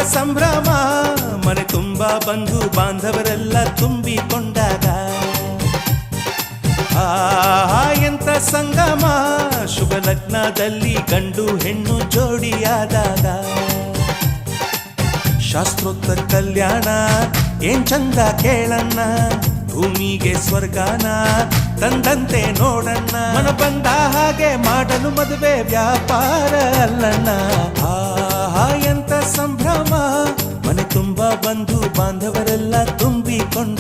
ಸಂಭ್ರಮ ಮನೆ ತುಂಬ ಬಂಧು ಬಾಂಧವರೆಲ್ಲ ತುಂಬಿಕೊಂಡಾಗ ಎಂತ ಸಂಗಮ ಶುಭ ಲಗ್ನದಲ್ಲಿ ಗಂಡು ಹೆಣ್ಣು ಜೋಡಿಯಾದಾಗ ಶಾಸ್ತ್ರೋಕ್ತ ಕಲ್ಯಾಣ ಏನ್ ಚಂದ ಕೇಳಣ್ಣ ಭೂಮಿಗೆ ಸ್ವರ್ಗಾನ ತಂದಂತೆ ನೋಡಣ್ಣ ಮನ ಬಂದ ಹಾಗೆ ಮಾಡಲು ಮದುವೆ ವ್ಯಾಪಾರ ಅಲ್ಲಣ್ಣ ಎಂತ ಸಂಭ್ರಮ ಮನೆ ತುಂಬ ಬಂಧು ಬಾಂಧವರೆಲ್ಲ ತುಂಬಿಕೊಂಡ